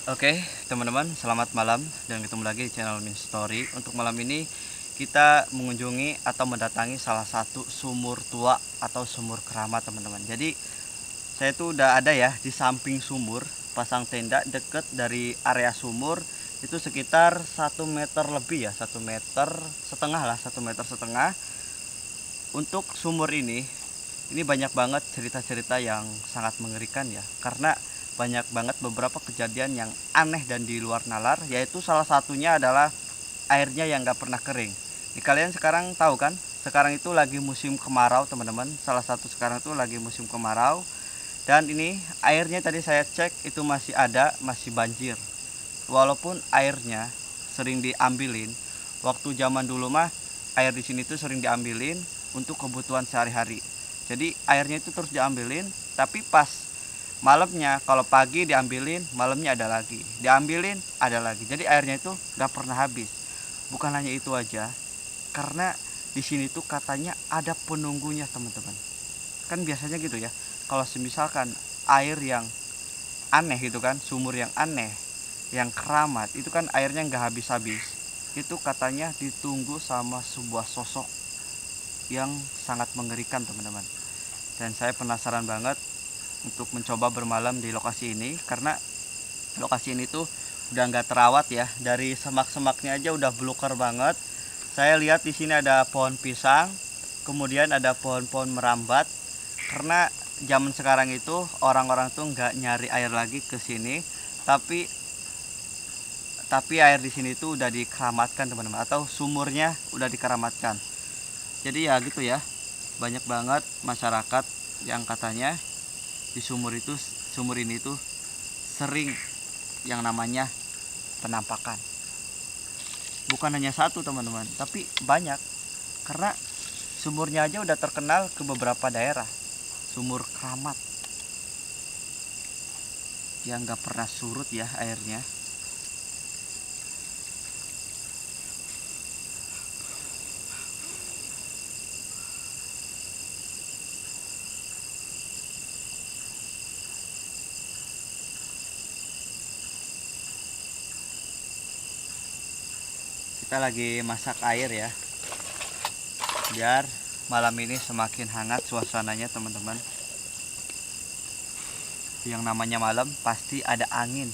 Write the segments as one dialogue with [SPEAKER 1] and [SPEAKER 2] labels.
[SPEAKER 1] Oke, teman-teman, selamat malam dan ketemu lagi di channel Min Story. Untuk malam ini kita mengunjungi atau mendatangi salah satu sumur tua atau sumur keramat, teman-teman. Jadi saya tuh udah ada ya di samping sumur, pasang tenda deket dari area sumur itu sekitar 1 meter lebih ya, 1,5 meter lah, 1,5 meter. Untuk sumur ini banyak banget cerita-cerita yang sangat mengerikan ya, karena banyak banget beberapa kejadian yang aneh dan di luar nalar, yaitu salah satunya adalah airnya yang gak pernah kering. Kalian sekarang tahu kan, sekarang itu lagi musim kemarau, teman-teman. Salah satu sekarang itu lagi musim kemarau, dan ini airnya tadi saya cek itu masih ada, masih banjir. Walaupun airnya sering diambilin, waktu zaman dulu mah air di sini tuh sering diambilin untuk kebutuhan sehari-hari. Jadi airnya itu terus diambilin, tapi pas malamnya, kalau pagi diambilin, malamnya ada lagi, diambilin, ada lagi. Jadi airnya itu nggak pernah habis. Bukan hanya itu aja, karena di sini tuh katanya ada penunggunya, teman-teman. Kan biasanya gitu ya, kalau misalkan air yang aneh gitu kan, sumur yang aneh, yang keramat, itu kan airnya nggak habis-habis. Itu katanya ditunggu sama sebuah sosok yang sangat mengerikan, teman-teman. Dan saya penasaran banget untuk mencoba bermalam di lokasi ini, karena lokasi ini tuh udah nggak terawat ya. Dari semak-semaknya aja udah belukar banget. Saya lihat di sini ada pohon pisang, kemudian ada pohon-pohon merambat. Karena zaman sekarang itu orang-orang tuh nggak nyari air lagi ke sini, tapi air di sini tuh udah dikeramatkan, teman-teman, atau sumurnya udah dikeramatkan. Jadi ya gitu ya, banyak banget masyarakat yang katanya di sumur ini tuh sering yang namanya penampakan. Bukan hanya satu, teman-teman, tapi banyak. Karena sumurnya aja udah terkenal ke beberapa daerah, sumur keramat yang nggak pernah surut ya airnya. Kita lagi masak air ya, biar malam ini semakin hangat suasananya, teman-teman. Yang namanya malam pasti ada angin.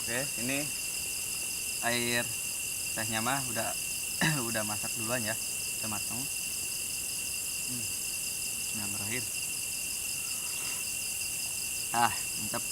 [SPEAKER 1] Oke, ini air tehnya mah udah udah masak duluan ya, udah matang. Bismillahirrahmanirrahim. Mantap.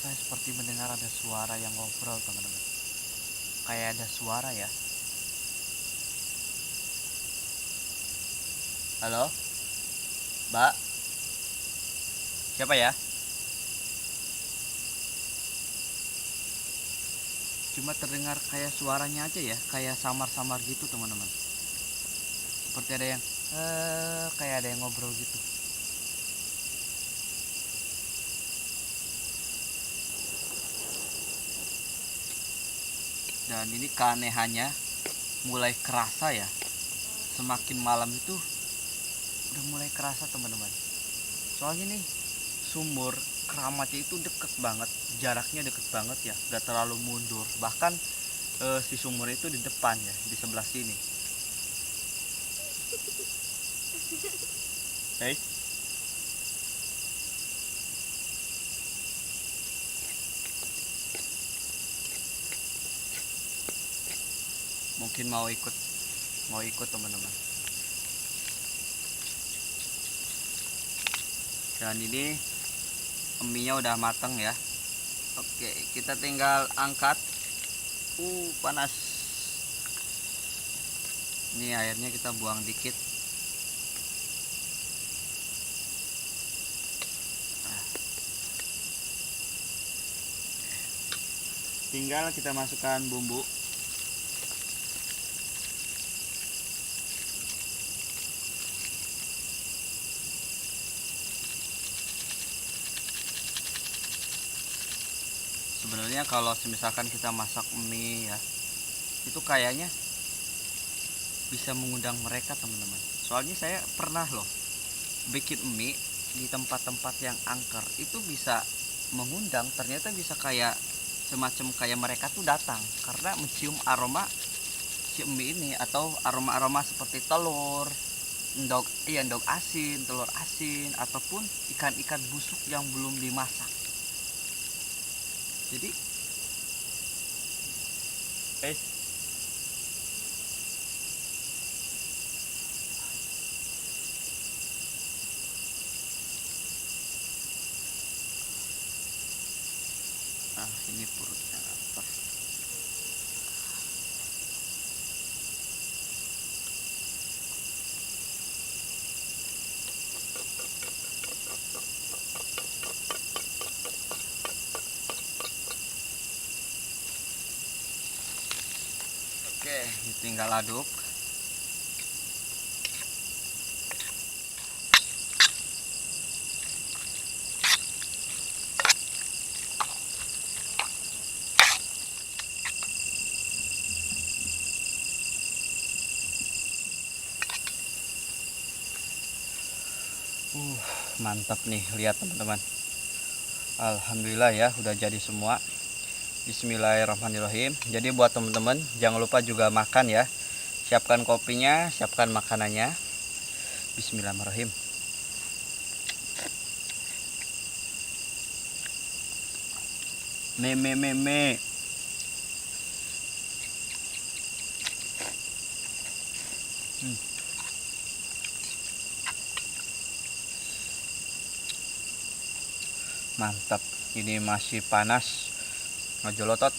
[SPEAKER 1] saya seperti mendengar ada suara yang ngobrol teman-teman. Kayak ada suara ya. Halo, Mbak, siapa ya? Cuma terdengar kayak suaranya aja ya, kayak samar-samar gitu teman-teman. Seperti ada yang kayak ada yang ngobrol gitu. Dan ini keanehannya mulai kerasa ya. Semakin malam itu udah mulai kerasa teman-teman. Soalnya nih sumur keramatnya itu deket banget, jaraknya deket banget ya, gak terlalu mundur. Bahkan si sumur itu di depan ya, di sebelah sini. Hey, mungkin mau ikut teman-teman. Dan ini mie-nya udah mateng ya. Oke, kita tinggal angkat. Panas. Ini airnya kita buang dikit. Tinggal kita masukkan bumbu. Sebenarnya kalau misalkan kita masak mie ya, itu kayaknya bisa mengundang mereka teman-teman. Soalnya saya pernah loh bikin mie di tempat-tempat yang angker, itu bisa mengundang, ternyata bisa kayak semacam kayak mereka tuh datang karena mencium aroma si mie ini, atau aroma-aroma seperti telur, endog asin, telur asin, ataupun ikan-ikan busuk yang belum dimasak. Jadi ini perutnya lapar. Oke, tinggal aduk. Mantap nih, lihat teman-teman. Alhamdulillah ya, udah jadi semua. Bismillahirrahmanirrahim. Jadi buat teman-teman jangan lupa juga makan ya. Siapkan kopinya, siapkan makanannya. Bismillahirrahmanirrahim. Me. Mantap. Ini masih panas, ngejolotot.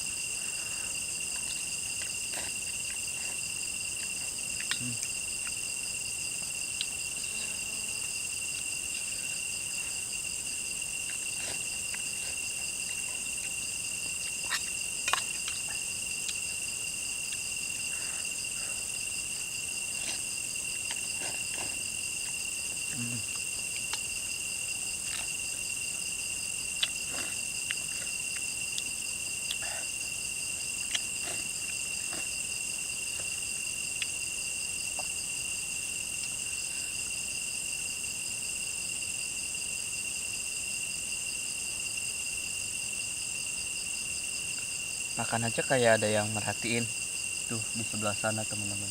[SPEAKER 1] Makan aja kayak ada yang merhatiin. Tuh di sebelah sana teman-teman,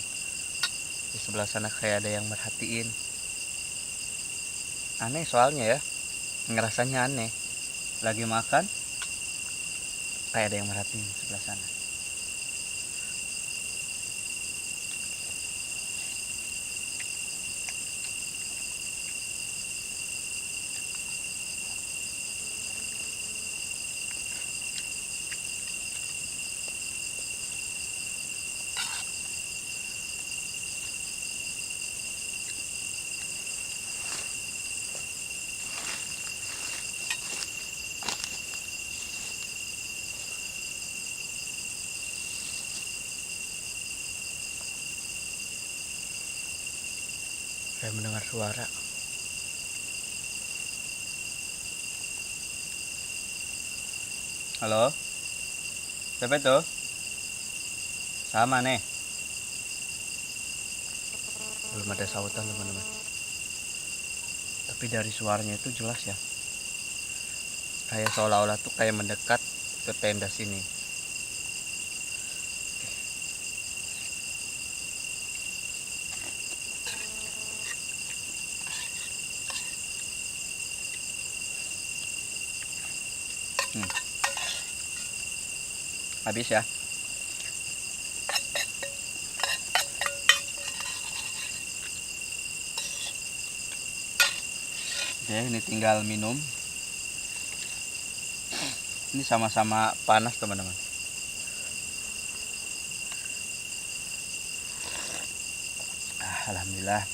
[SPEAKER 1] di sebelah sana kayak ada yang merhatiin. Aneh soalnya ya, ngerasanya aneh. Lagi makan kayak ada yang merhatiin di sebelah sana. Saya mendengar suara. Halo? Siapa itu? Sama nih. Belum ada sautan teman-teman. Tapi dari suaranya itu jelas ya. Kayak seolah-olah tuh kayak mendekat ke tenda sini. Habis ya. Oke, ini tinggal minum. Ini sama-sama panas teman-teman. Alhamdulillah.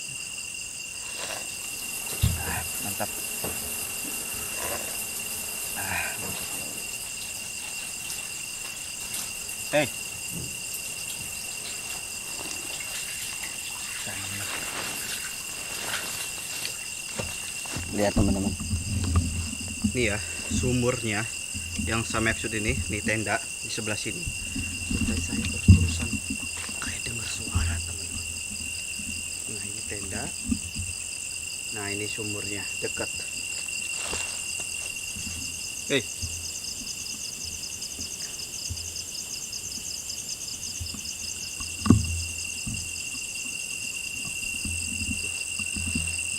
[SPEAKER 1] Mantap. Hey. Lihat teman-teman. Ini ya sumurnya yang sama episode ini, nih tenda di sebelah sini. Tadi saya terus-terusan kayak dengar suara teman-teman. Nah ini tenda. Nah ini sumurnya dekat. Hei.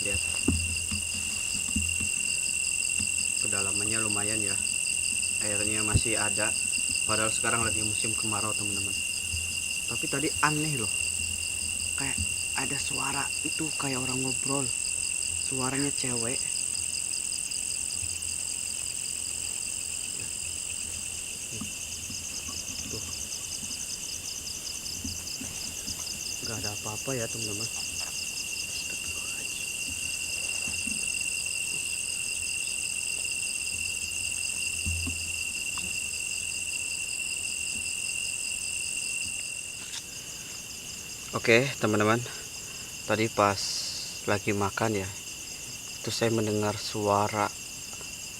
[SPEAKER 1] Lihat. Kedalamannya lumayan ya. Airnya masih ada. Padahal sekarang lagi musim kemarau teman-teman. Tapi tadi aneh loh. Kayak ada suara itu kayak orang ngobrol. Suaranya cewek. Tuh. Gak ada apa-apa ya teman-teman. Oke teman-teman, tadi pas lagi makan ya, itu saya mendengar suara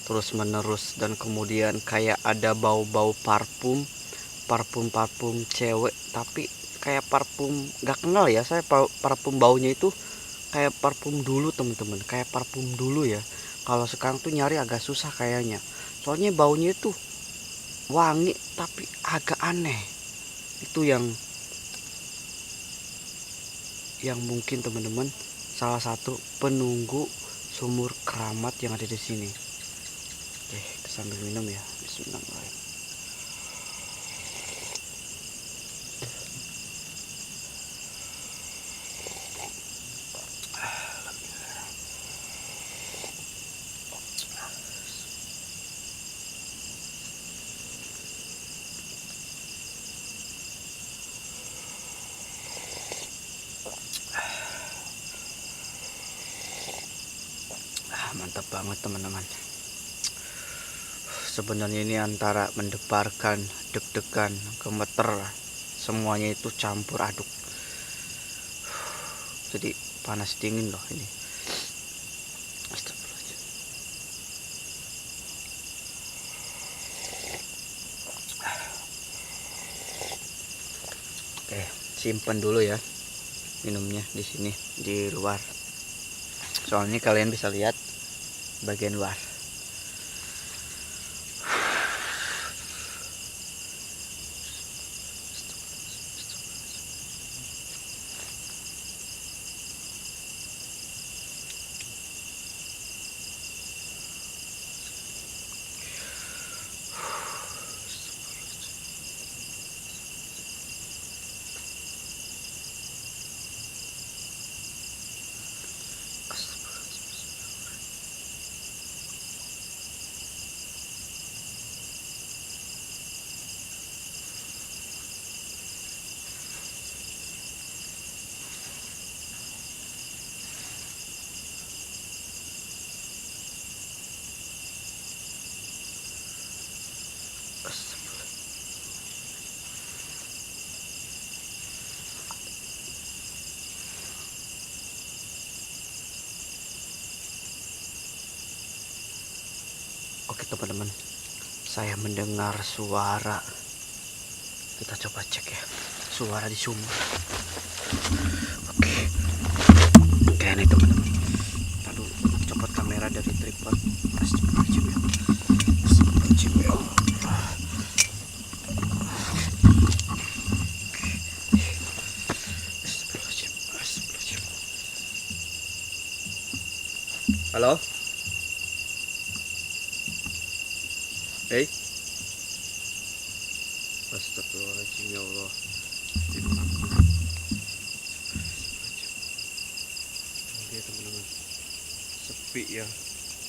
[SPEAKER 1] terus menerus dan kemudian kayak ada bau-bau parfum cewek, tapi kayak parfum gak kenal ya. Saya parfum baunya itu kayak parfum dulu teman-teman, kayak parfum dulu ya. Kalau sekarang tuh nyari agak susah kayaknya, soalnya baunya itu wangi tapi agak aneh. Itu yang mungkin teman-teman salah satu penunggu sumur keramat yang ada di sini. Oke, kita sambil minum ya. Bismillahirrahmanirrahim. Mantap banget teman-teman. Sebenarnya ini antara mendebarkan, deg-degan, gemeter, semuanya itu campur aduk. Jadi panas dingin loh ini. Astagfirullahaladzim. Oke, simpen dulu ya minumnya di sini di luar. Soalnya kalian bisa lihat bagian luar. Oke teman-teman, saya mendengar suara. Kita coba cek ya, suara di sumur. Oke, kayak ini teman-teman. Lalu copot kamera dari tripod. Astagfirullahaladzim ya. Astagfirullahaladzim ya Allah. Astagfirullahaladzim. Astagfirullahaladzim. Halo? Hey? Astagfirullahaladzim ya Allah. Oke teman-teman, sepi ya,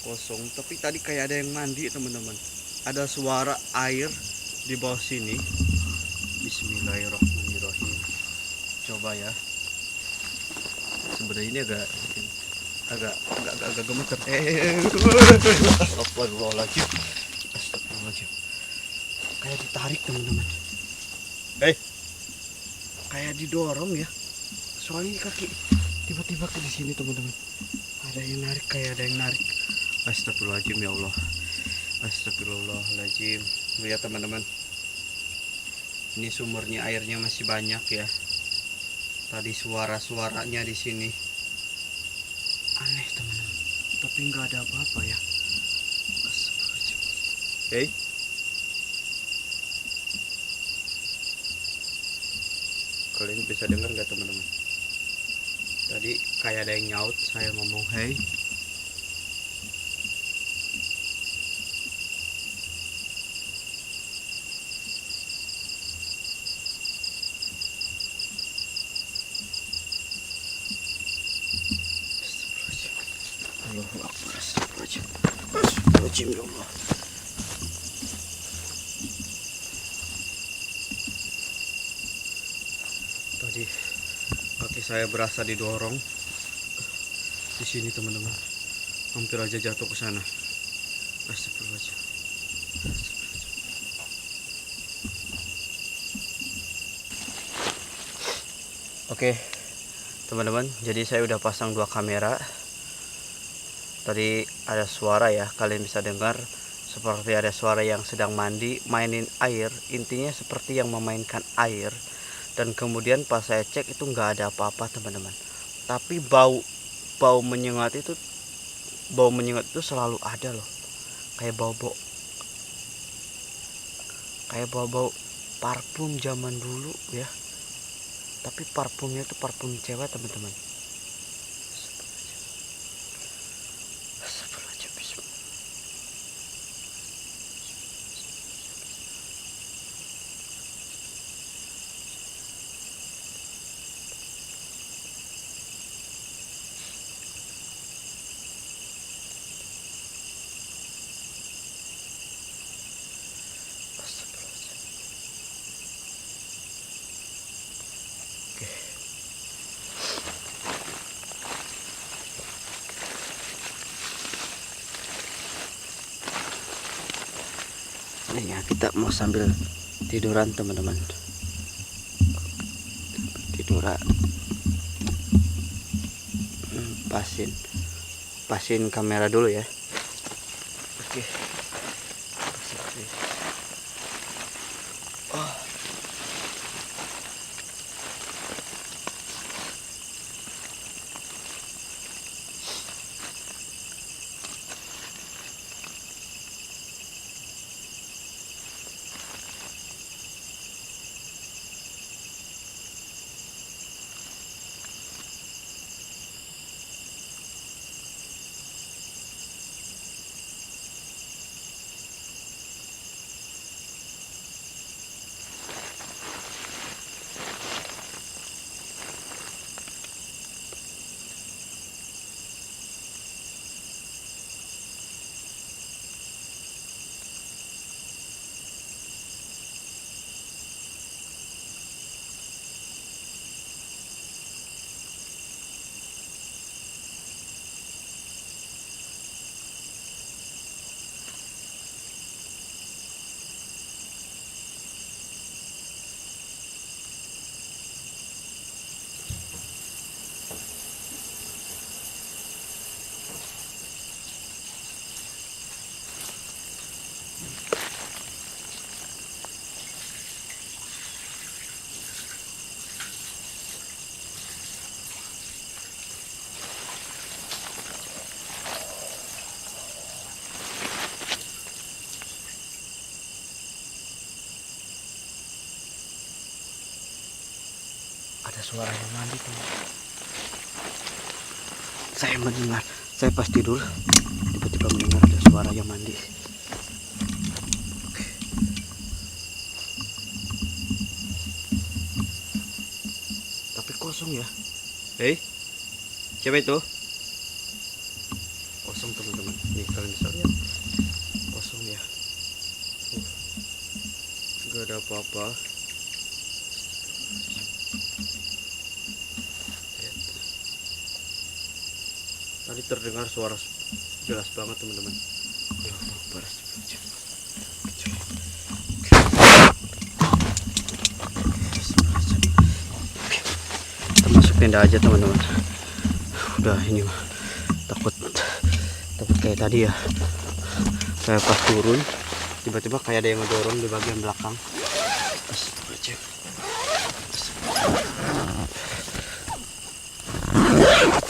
[SPEAKER 1] kosong. Tapi tadi kayak ada yang mandi teman-teman. Ada suara air di bawah sini. Bismillahirrahmanirrahim. Coba ya. Sebenarnya ini agak gemeter. Astagfirullahaladzim. Astagfirullahaladzim. Kayak ditarik teman-teman. Kayak didorong ya. Soalnya kaki tiba-tiba ke di sini teman-teman. Ada yang narik, kayak ada yang narik. Astagfirullahaladzim ya Allah. Astagfirullahaladzim. Lihat teman-teman. Ini sumurnya airnya masih banyak ya. Tadi suaranya di sini aneh teman-teman. Tapi nggak ada apa-apa ya. Astagfirullahaladzim. Kalian bisa dengar nggak teman-teman? Tadi kayak ada yang nyaut, saya ngomong hey. Allahu Akbar. Astagfirullahaladzim ya Allah. Tadi kaki saya berasa didorong di sini teman-teman, hampir aja jatuh ke sana. Astagfirullahaladzim. Oke teman-teman, jadi saya udah pasang 2 kamera. Tadi ada suara ya, kalian bisa dengar seperti ada suara yang sedang mandi, mainin air. Intinya seperti yang memainkan air. Dan kemudian pas saya cek itu nggak ada apa-apa teman-teman. Tapi bau menyengat itu selalu ada loh. Kayak bau parfum zaman dulu ya. Tapi parfumnya itu parfum cewek teman-teman. Ini ya, kita mau sambil tiduran teman-teman. Tiduran. Pasin kamera dulu ya. Oke. Ada suara yang mandi teman. Saya mendengar, saya pas tidur tiba-tiba mendengar ada suara yang mandi. Tapi kosong ya. Siapa itu? Kosong teman-teman. Nih kalian bisa lihat. Kosong ya. Gak ada apa-apa. Tadi terdengar suara jelas banget teman-teman. Ya Allah, baras. Kita masuk tenda aja teman-teman. Udah ini mah takut kayak tadi ya. Saya pas turun tiba-tiba kayak ada yang ngedorong di bagian belakang. Astagfirullahaladzim.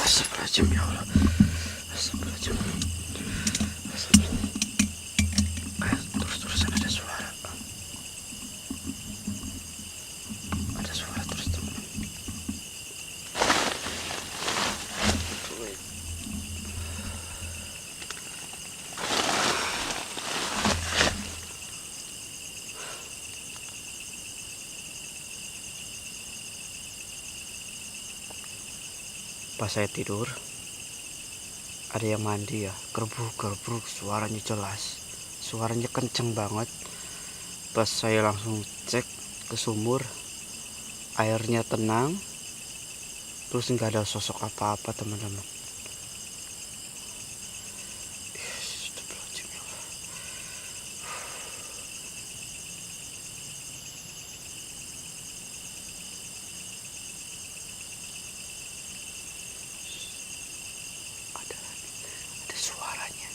[SPEAKER 1] Astagfirullahaladzim ya Allah. Astagfirullahaladzim. Terus-terusan ada suara. Ada suara terus teman. Pas saya tidur ada yang mandi ya, gerbruk suaranya jelas, suaranya kenceng banget. Pas saya langsung cek ke sumur, airnya tenang, terus nggak ada sosok apa-apa teman-teman. Ada suaranya.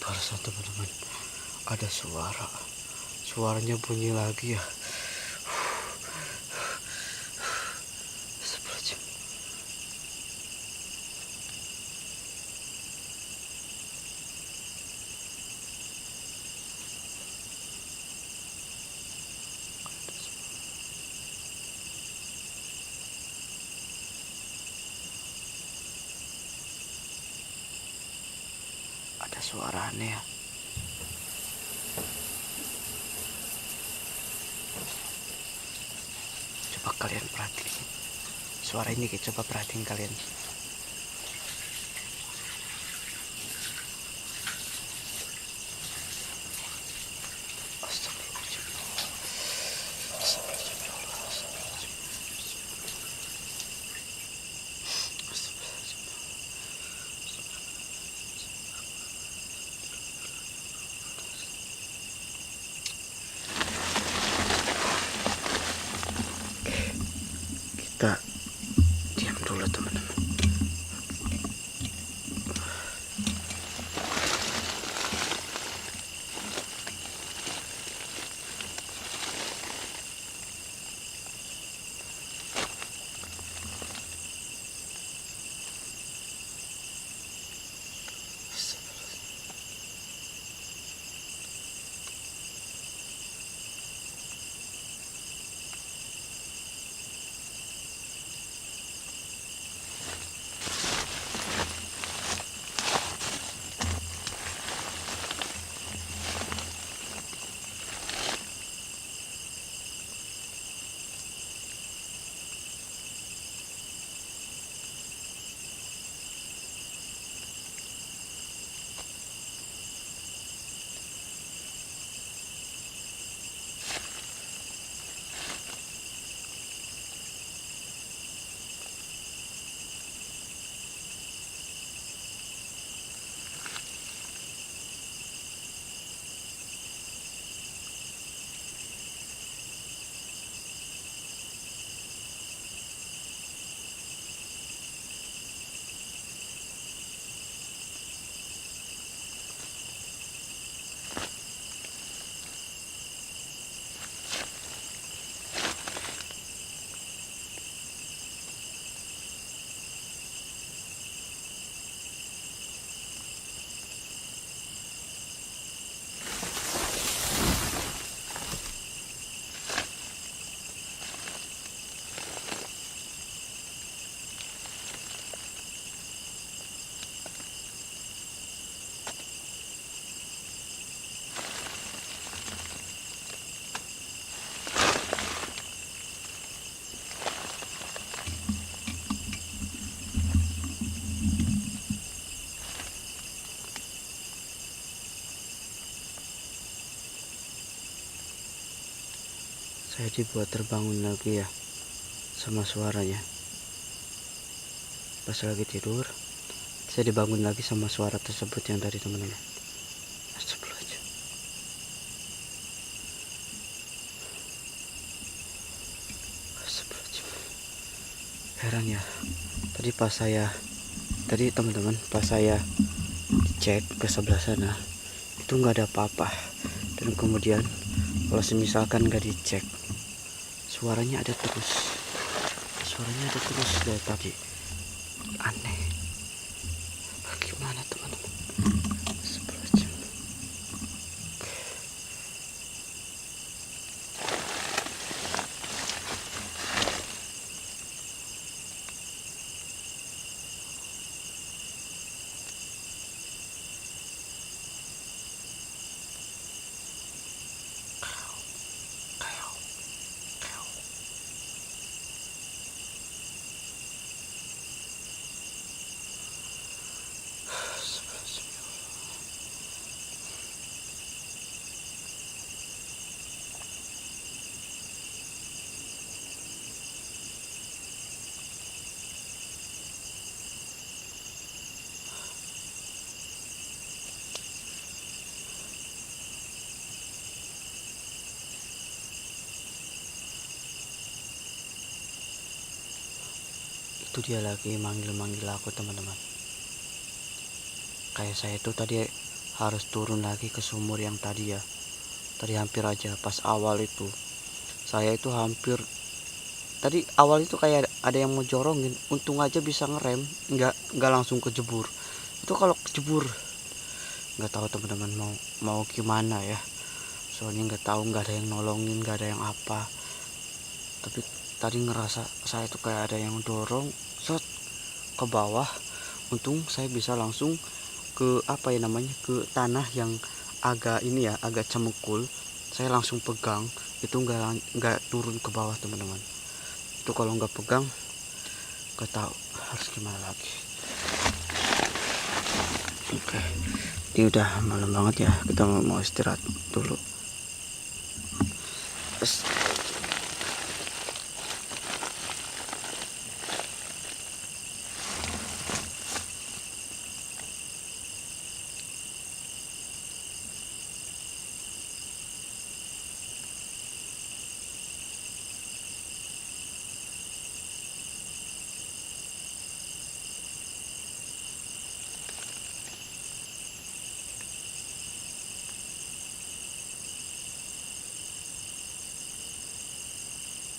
[SPEAKER 1] Barusan teman-teman ada suaranya bunyi lagi ya. Astagfirullahaladzim. Ada suara aneh ya. Coba kalian perhatiin suara ini, coba perhatiin kalian. Kita diam dulu teman-teman.
[SPEAKER 2] Jadi buat terbangun lagi ya sama suaranya. Pas lagi tidur, saya dibangun lagi sama suara tersebut yang tadi teman-teman. Astagfirullahaladzim. Astagfirullahaladzim. Heran ya. Tadi teman-teman pas saya cek ke sebelah sana itu nggak ada apa-apa. Dan kemudian kalau misalkan nggak dicek, suaranya ada terus dari tadi. Aneh. Bagaimana teman-teman? Astagfirullahaladzim. Itu dia lagi manggil-manggil aku teman-teman. Kayak saya itu tadi harus turun lagi ke sumur yang tadi ya. Tadi hampir aja pas awal itu. Saya itu hampir tadi awal itu kayak ada yang mau jorongin. Untung aja bisa ngerem, nggak langsung kejebur. Itu kalau kejebur nggak tahu teman-teman mau gimana ya. Soalnya nggak tahu, nggak ada yang nolongin, nggak ada yang apa. Tapi tadi ngerasa saya tuh kayak ada yang dorong set ke bawah. Untung saya bisa langsung ke apa ya namanya, ke tanah yang agak ini ya, agak cemekul. Saya langsung pegang, itu nggak turun ke bawah teman-teman. Itu kalau nggak pegang nggak tahu harus gimana lagi. Oke, ini udah malam banget ya, kita mau istirahat dulu.